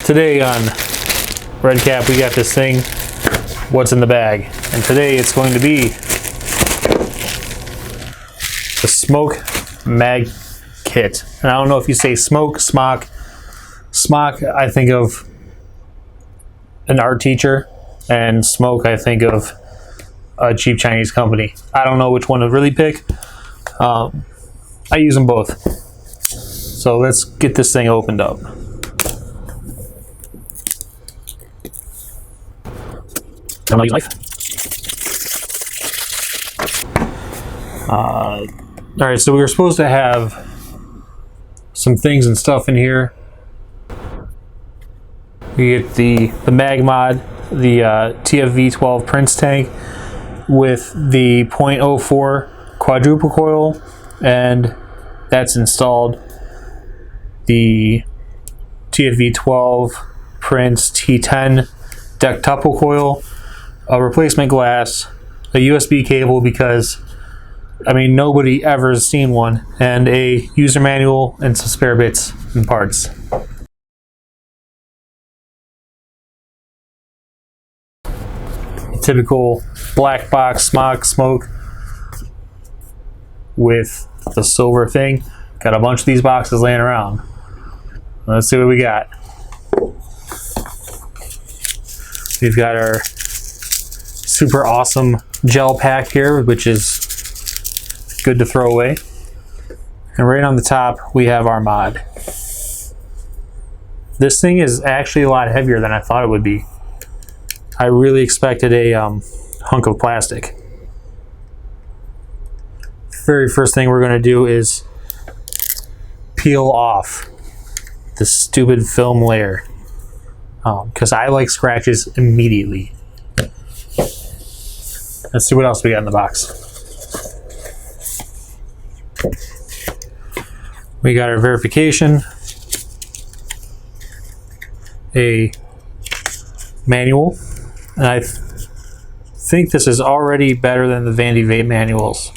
Today on Red Cap, we got this thing, what's in the bag. And today it's going to be the SMOK MAG Kit. And I don't know if you say smoke, SMOK. SMOK, I think of an art teacher, and smoke, I think of a cheap Chinese company. I don't know which one to really pick. I use them both. So let's get this thing opened up. I'm gonna use a knife. Alright, so we were supposed to have some things and stuff in here. We get the mag mod, the TFV12 Prince tank with the .04 quadruple coil, and that's installed. The TFV12 Prince T10 dectuple coil, a replacement glass, a USB cable because I mean nobody ever has seen one, and a user manual and some spare bits and parts. Typical black box SMOK with the silver thing. Got a bunch of these boxes laying around. Let's see what we got. We've got our super awesome gel pack here, which is good to throw away. And right on the top, we have our mod. This thing is actually a lot heavier than I thought it would be. I really expected a hunk of plastic. Very first thing we're going to do is peel off the stupid film layer, because I like scratches immediately. Let's see what else we got in the box. We got our verification, a manual, and I think this is already better than the Vandy Vape manuals.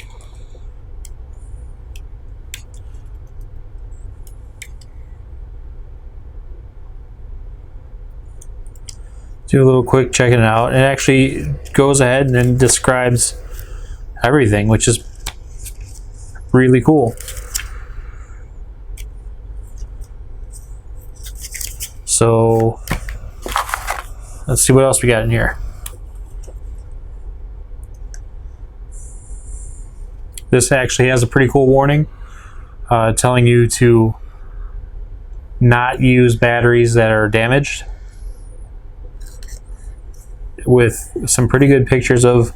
Do a little quick checking it out. It actually goes ahead and then describes everything, which is really cool. So let's see what else we got in here. This actually has a pretty cool warning telling you to not use batteries that are damaged, with some pretty good pictures of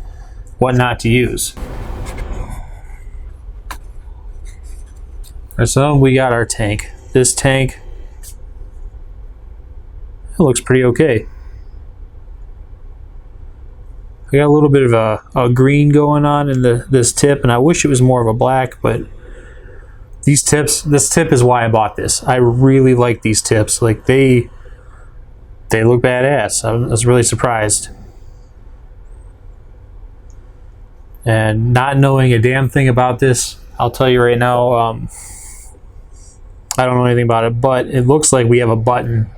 what not to use. So we got our tank. This tank, it looks pretty okay. We got a little bit of a green going on in this tip, and I wish it was more of a black, but these tips, this tip is why I bought this. I really like these tips. Like they look badass. I was really surprised. And not knowing a damn thing about this, I'll tell you right now, I don't know anything about it, but it looks like we have a button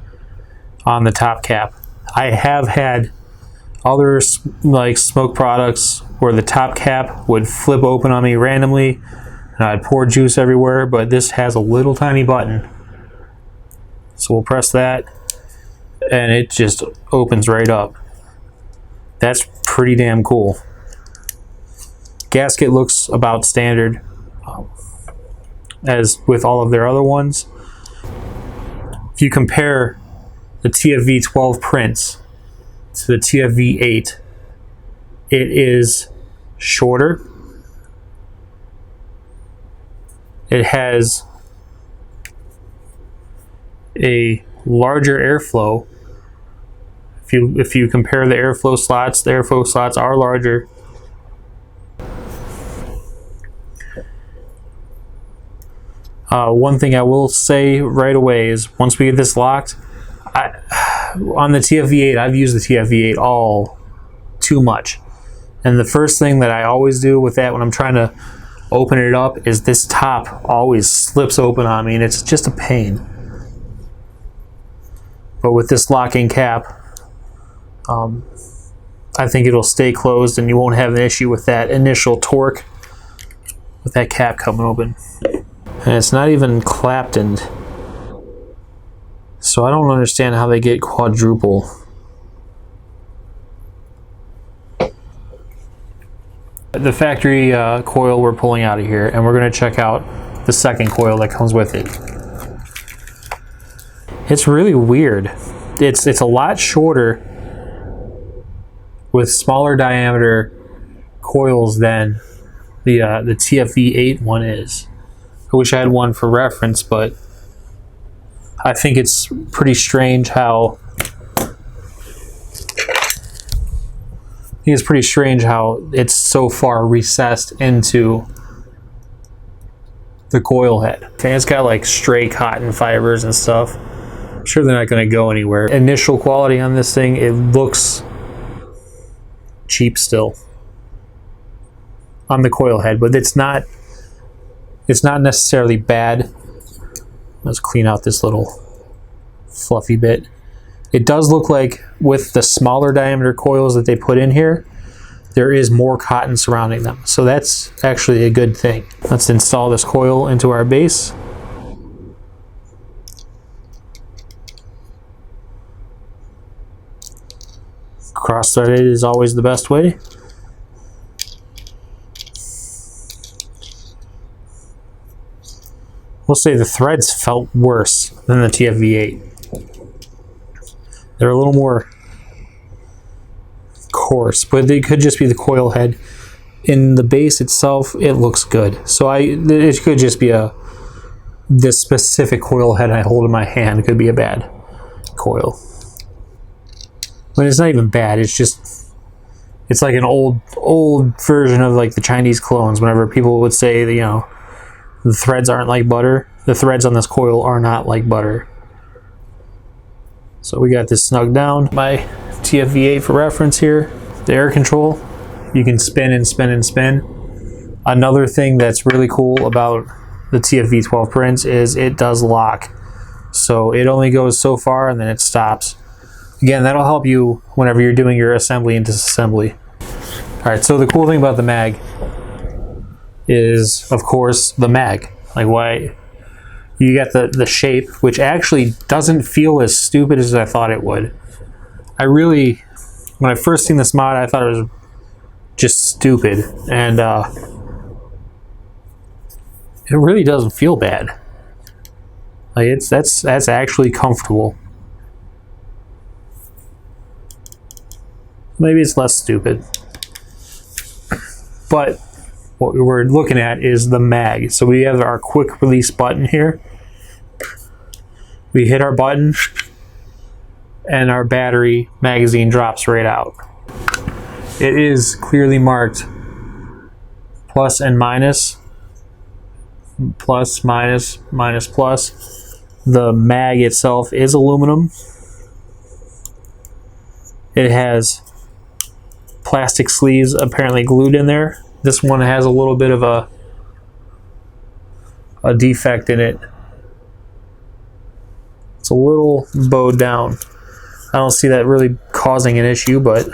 on the top cap. I have had other like smoke products where the top cap would flip open on me randomly and I'd pour juice everywhere, but this has a little tiny button. So we'll press that and it just opens right up. That's pretty damn cool. Gasket looks about standard as with all of their other ones. If you compare the TFV12 Prince to the TFV8, it is shorter. It has a larger airflow. If you compare the airflow slots are larger. One thing I will say right away is once we get this locked, on the TFV8, I've used the TFV8 all too much. And the first thing that I always do with that when I'm trying to open it up is this top always slips open on me, and it's just a pain. But with this locking cap, I think it'll stay closed and you won't have an issue with that initial torque with that cap coming open. And it's not even claptoned, so I don't understand how they get quadruple. The factory coil we're pulling out of here, and we're going to check out the second coil that comes with it. It's really weird. It's a lot shorter with smaller diameter coils than the TFV8 one is. I wish I had one for reference, but I think it's pretty strange how it's so far recessed into the coil head. Okay, it's got like stray cotton fibers and stuff. I'm sure they're not going to go anywhere. Initial quality on this thing, it looks cheap still on the coil head, but it's not necessarily bad. Let's clean out this little fluffy bit. It does look like with the smaller diameter coils that they put in here, there is more cotton surrounding them. So that's actually a good thing. Let's install this coil into our base. Cross-threaded is always the best way. We'll say the threads felt worse than the TFV8. They're a little more coarse, but it could just be the coil head. In the base itself, it looks good. So it could just be this specific coil head I hold in my hand could be a bad coil. But it's not even bad. It's like an old version of like the Chinese clones. Whenever people would say that, you know, the threads aren't like butter, the threads on this coil are not like butter. So we got this snug down. My TFV8 for reference here. The air control, you can spin and spin and spin. Another thing that's really cool about the TFV12 prints is it does lock. So it only goes so far and then it stops. Again, that'll help you whenever you're doing your assembly and disassembly. Alright, so the cool thing about the mag is, of course, the mag. Like, why you got the shape, which actually doesn't feel as stupid as I thought it would. When I first seen this mod, I thought it was just stupid, and it really doesn't feel bad. Like that's actually comfortable. Maybe it's less stupid, but what we're looking at is the mag. So we have our quick release button here. We hit our button and our battery magazine drops right out. It is clearly marked plus and minus, plus, minus, minus, plus. The mag itself is aluminum. It has plastic sleeves apparently glued in there. This one has a little bit of a defect in it. It's a little bowed down. I don't see that really causing an issue, but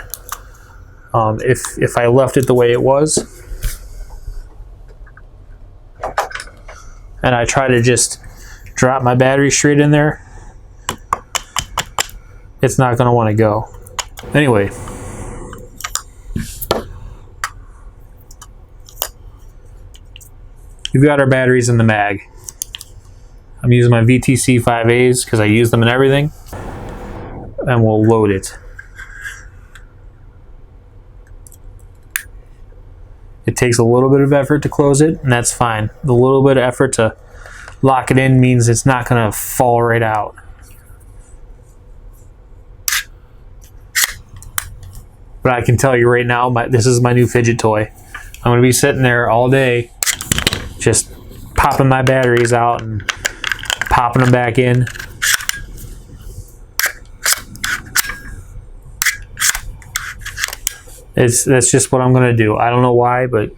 if I left it the way it was and I try to just drop my battery straight in there, it's not going to want to go. Anyway, we've got our batteries in the mag. I'm using my VTC 5As because I use them in everything. And we'll load it. It takes a little bit of effort to close it, and that's fine. The little bit of effort to lock it in means it's not going to fall right out. But I can tell you right now, this is my new fidget toy. I'm going to be sitting there all day just popping my batteries out and popping them back in. That's just what I'm going to do. I don't know why, but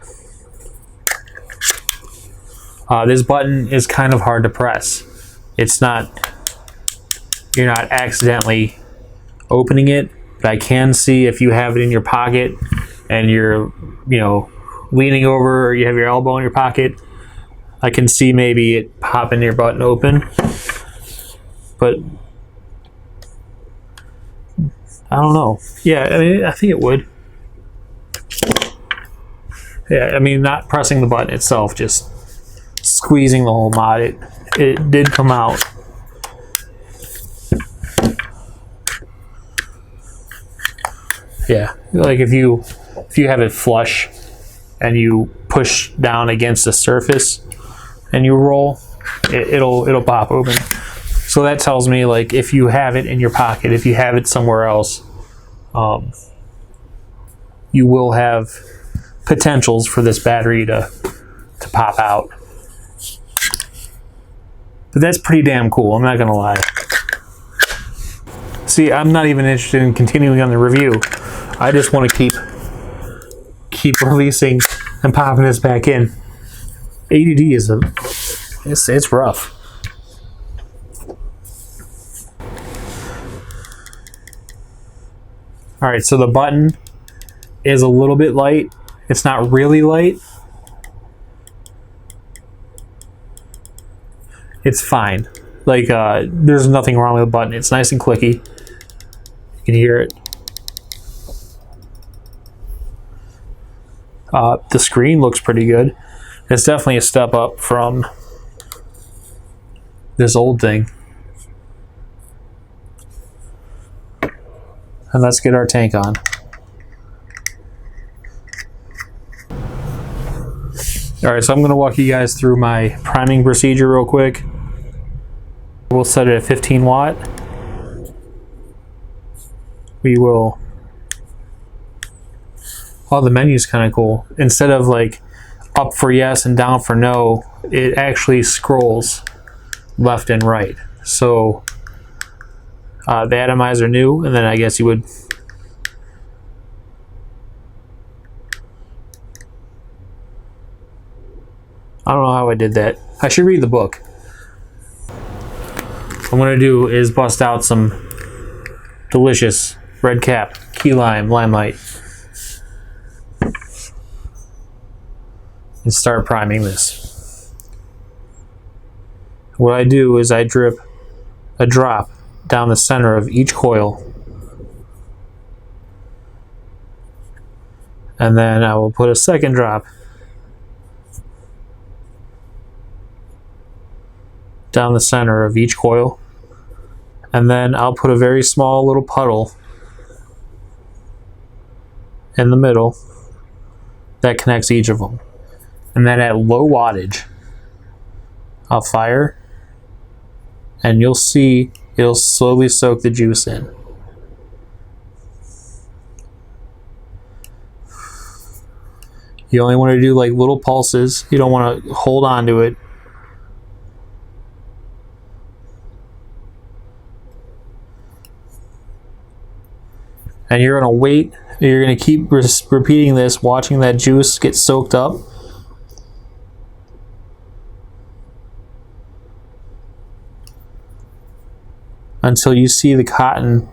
this button is kind of hard to press. It's not you're not accidentally opening it. But I can see if you have it in your pocket and you're, you know, leaning over, or you have your elbow in your pocket, I can see maybe it popping your button open. But I don't know. Yeah, I mean, I think it would. Yeah, I mean, not pressing the button itself, just squeezing the whole mod. It did come out. Yeah, like if you have it flush and you push down against the surface and you roll, it'll pop open. So that tells me, like, if you have it in your pocket, if you have it somewhere else, you will have potentials for this battery to pop out. But that's pretty damn cool, I'm not gonna lie. See, I'm not even interested in continuing on the review. I just want to keep releasing and popping this back in. ADD is it's rough. All right, so the button is a little bit light. It's not really light. It's fine. Like, there's nothing wrong with the button. It's nice and clicky. You can hear it. The screen looks pretty good. It's definitely a step up from this old thing. And let's get our tank on. Alright, so I'm going to walk you guys through my priming procedure real quick. We'll set it at 15 watt. We will... Oh, the menu's kind of cool. Instead of like up for yes and down for no, it actually scrolls left and right. So the atomizer new, and then I guess you would... I don't know how I did that. I should read the book. What I'm going to do is bust out some delicious red cap, key lime, limelight, and start priming this. What I do is I drip a drop down the center of each coil, and then I will put a second drop down the center of each coil, and then I'll put a very small little puddle in the middle that connects each of them. And then at low wattage, I'll fire, and you'll see it'll slowly soak the juice in. You only want to do like little pulses. You don't want to hold on to it. And you're going to wait. You're going to keep repeating this, watching that juice get soaked up. Until you see the cotton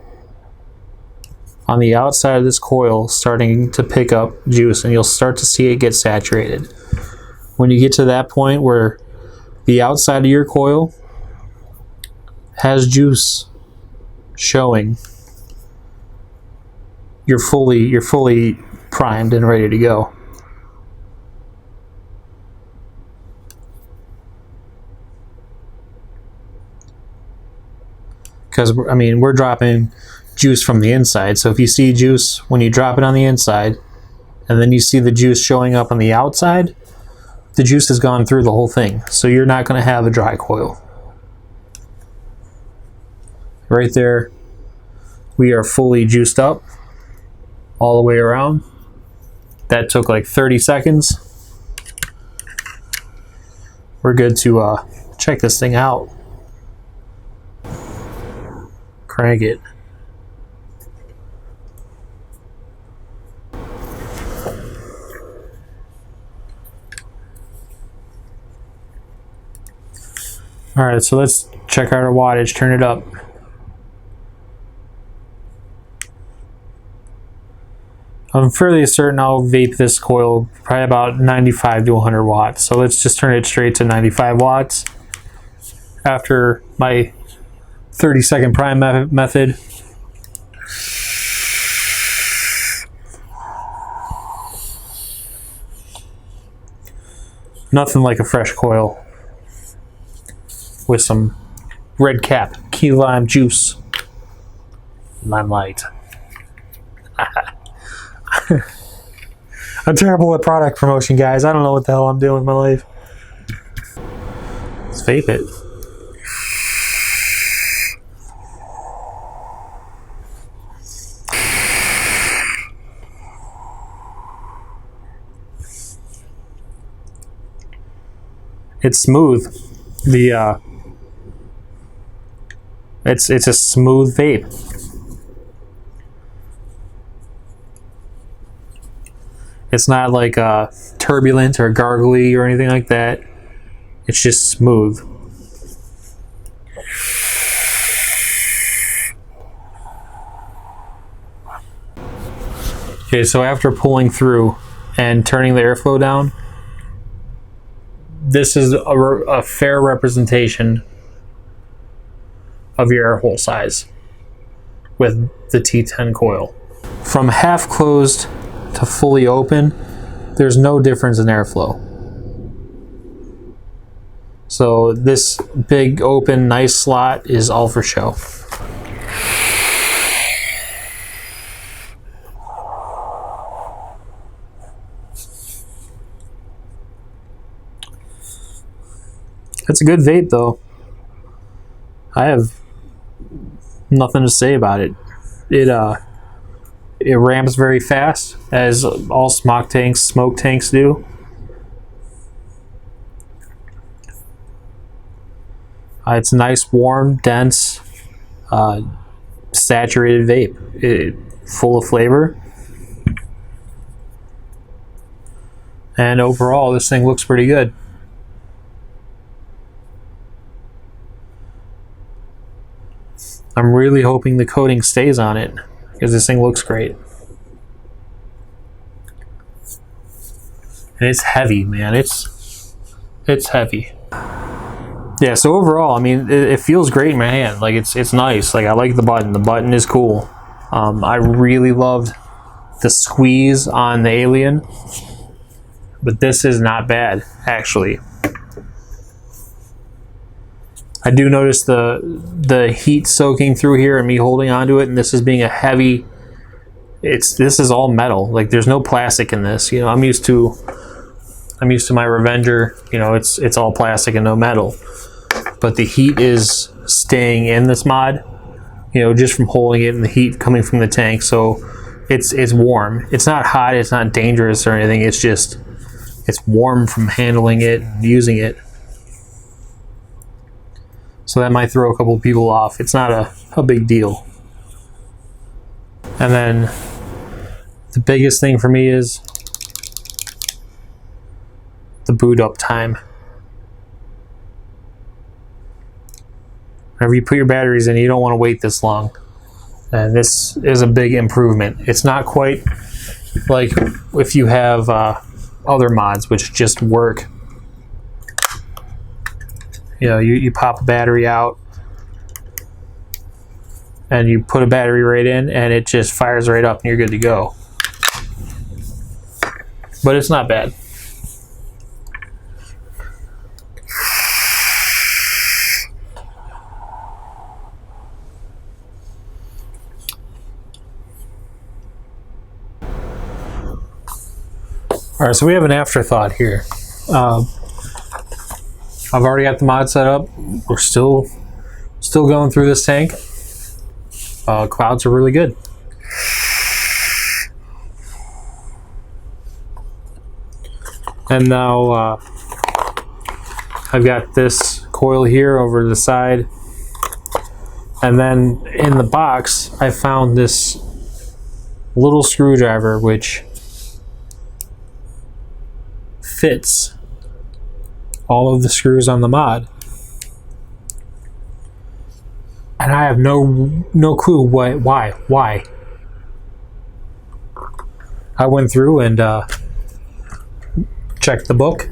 on the outside of this coil starting to pick up juice, and you'll start to see it get saturated. When you get to that point where the outside of your coil has juice showing, you're fully primed and ready to go. Because, I mean, we're dropping juice from the inside. So if you see juice when you drop it on the inside, and then you see the juice showing up on the outside, the juice has gone through the whole thing. So you're not going to have a dry coil. Right there, we are fully juiced up all the way around. That took like 30 seconds. We're good to check this thing out. Crank it. Alright, so let's check out our wattage, turn it up. I'm fairly certain I'll vape this coil probably about 95 to 100 watts. So let's just turn it straight to 95 watts after my 30-second prime method. Nothing like a fresh coil with some red cap key lime juice. Limelight. I'm terrible at product promotion, guys. I don't know what the hell I'm doing with my life. Let's vape it. It's smooth. It's a smooth vape. It's not like turbulent or gargly or anything like that. It's just smooth. Okay, so after pulling through and turning the airflow down, this is a fair representation of your air hole size with the T10 coil. From half closed to fully open, there's no difference in airflow. So this big open nice slot is all for show. It's a good vape though. I have nothing to say about it. It ramps very fast, as all smoke tanks do. It's nice, warm, dense, saturated vape, full of flavor. And overall, this thing looks pretty good. I'm really hoping the coating stays on it, because this thing looks great. And it's heavy, man. It's heavy. Yeah, so overall, I mean, it feels great in my hand. Like, it's nice. Like, I like the button. The button is cool. I really loved the squeeze on the Alien, but this is not bad, actually. I do notice the heat soaking through here and me holding onto it, and this is being a heavy. This is all metal. Like, there's no plastic in this. You know, I'm used to my Revenger. You know, it's all plastic and no metal. But the heat is staying in this mod. You know, just from holding it and the heat coming from the tank. So it's warm. It's not hot. It's not dangerous or anything. It's just warm from handling it and using it. So that might throw a couple of people off. It's not a big deal. And then the biggest thing for me is the boot up time. Whenever you put your batteries in, you don't want to wait this long. And this is a big improvement. It's not quite like if you have other mods which just work. You know, you pop a battery out and you put a battery right in and it just fires right up and you're good to go. But it's not bad. All right, so we have an afterthought here. I've already got the mod set up. We're still going through this tank. Clouds are really good. And now I've got this coil here over the side. And then in the box, I found this little screwdriver which fits all of the screws on the mod, and I have no clue why. I went through and checked the book,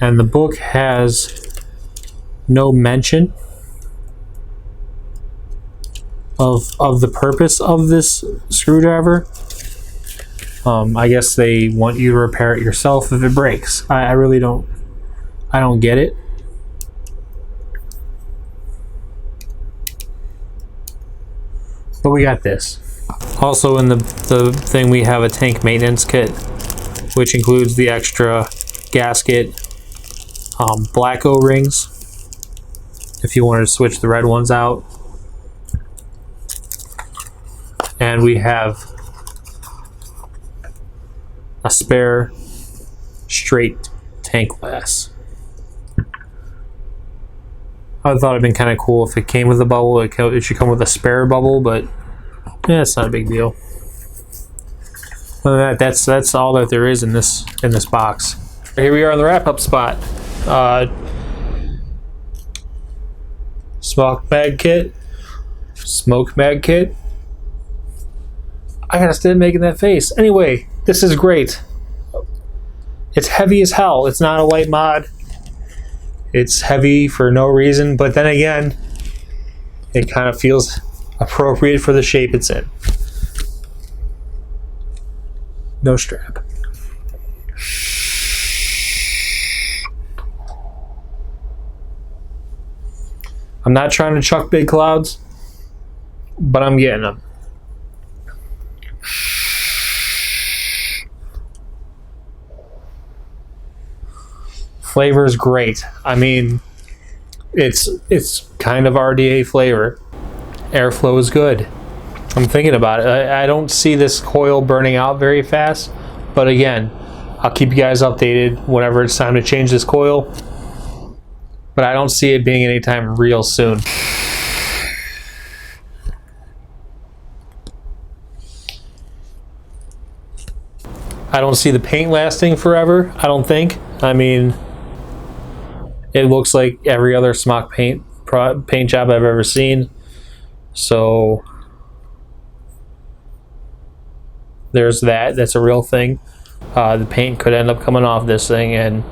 and the book has no mention of the purpose of this screwdriver. I guess they want you to repair it yourself if it breaks. I really don't get it. But we got this. Also in the thing we have a tank maintenance kit, which includes the extra gasket, black O-rings, if you wanted to switch the red ones out. And we have a spare straight tank glass. I thought it'd been kind of cool if it came with a bubble. It should come with a spare bubble, but yeah, it's not a big deal. Other than that, that's all that there is in this box. Here we are on the wrap-up spot. SMOK MAG Kit. SMOK MAG Kit. I gotta stop making that face. Anyway, this is great. It's heavy as hell. It's not a light mod. It's heavy for no reason, but then again, it kind of feels appropriate for the shape it's in. No strap. I'm not trying to chuck big clouds, but I'm getting them. Flavor is great. I mean, it's kind of RDA flavor. Airflow is good. I'm thinking about it. I don't see this coil burning out very fast, but again, I'll keep you guys updated whenever it's time to change this coil. But I don't see it being anytime real soon. I don't see the paint lasting forever, I don't think. I mean, it looks like every other SMOK paint job I've ever seen. So there's that. That's a real thing. The paint could end up coming off this thing, and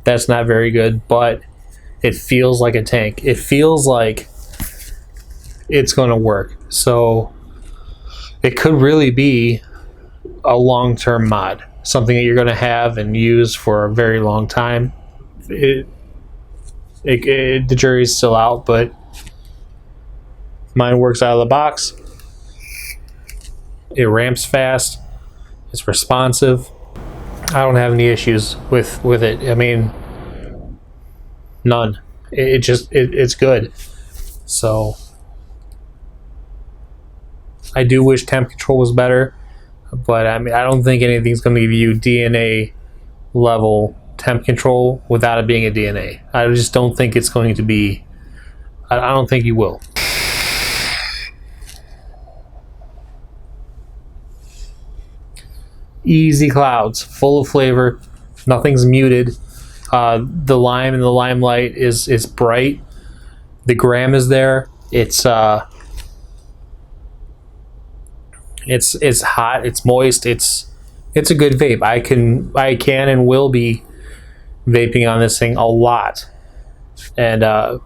that's not very good, but it feels like a tank. It feels like it's going to work. So it could really be a long-term mod, something that you're going to have and use for a very long time. The jury's still out, but mine works out of the box. It ramps fast. It's responsive. I don't have any issues with it. I mean, none. It's good. So I do wish temp control was better, but I mean, I don't think anything's going to give you DNA level temp control without it being a DNA. I just don't think it's going to be. I don't think you will. Easy clouds, full of flavor. Nothing's muted. The lime and the limelight is bright. The gram is there. It's hot. It's moist. It's a good vape. I can and will be vaping on this thing a lot, and I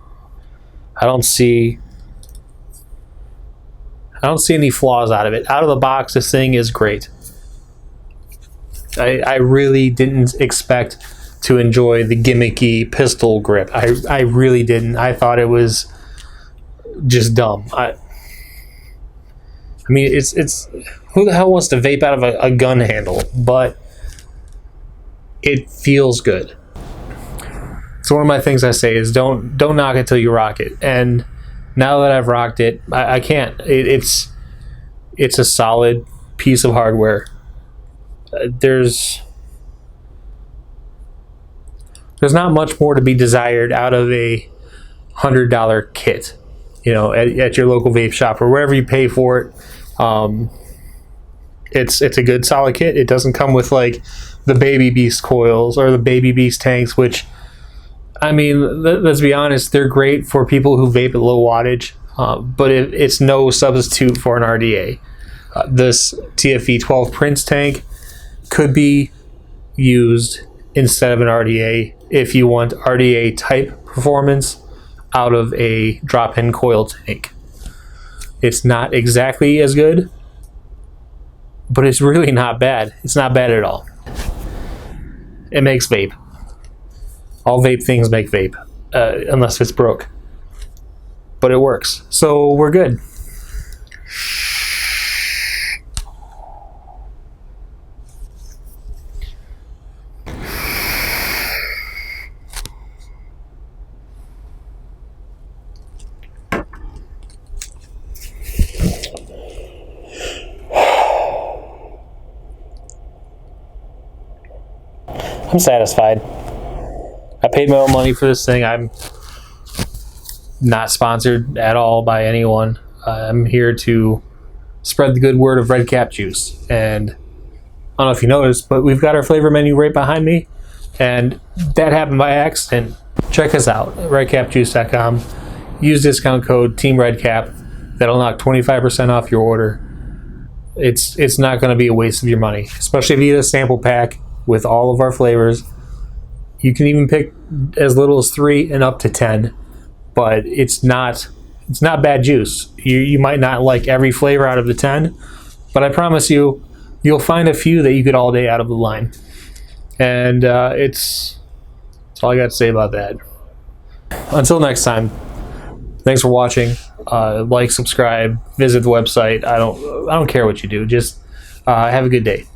don't see any flaws out of it. Out of the box, this thing is great. I really didn't expect to enjoy the gimmicky pistol grip. I really didn't. I thought it was just dumb. I mean, it's who the hell wants to vape out of a gun handle? But it feels good. So one of my things I say is don't knock it till you rock it. And now that I've rocked it, I can't. It's a solid piece of hardware. There's not much more to be desired out of a $100 kit, at your local vape shop or wherever you pay for it. It's a good solid kit. It doesn't come with like the Baby Beast coils or the Baby Beast tanks, which, I mean, let's be honest, they're great for people who vape at low wattage, but it's no substitute for an RDA. This TFV 12 Prince tank could be used instead of an RDA if you want RDA type performance out of a drop-in coil tank. It's not exactly as good, but it's really not bad. It's not bad at all. It makes vape. All vape things make vape, unless it's broke. But it works, so we're good. I'm satisfied. I paid my own money for this thing. I'm not sponsored at all by anyone. I'm here to spread the good word of Red Cap juice. And I don't know if you noticed, but we've got our flavor menu right behind me. And that happened by accident. Check us out, redcapjuice.com. Use discount code TEAMREDCAP. That'll knock 25% off your order. It's not going to be a waste of your money, especially if you get a sample pack with all of our flavors. You can even pick as little as 3 and up to 10, but it's not bad juice. You might not like every flavor out of the 10, but I promise you, you'll find a few that you get all day out of the line. And that's all I got to say about that. Until next time, thanks for watching. Like, subscribe, visit the website. I don't care what you do. Just have a good day.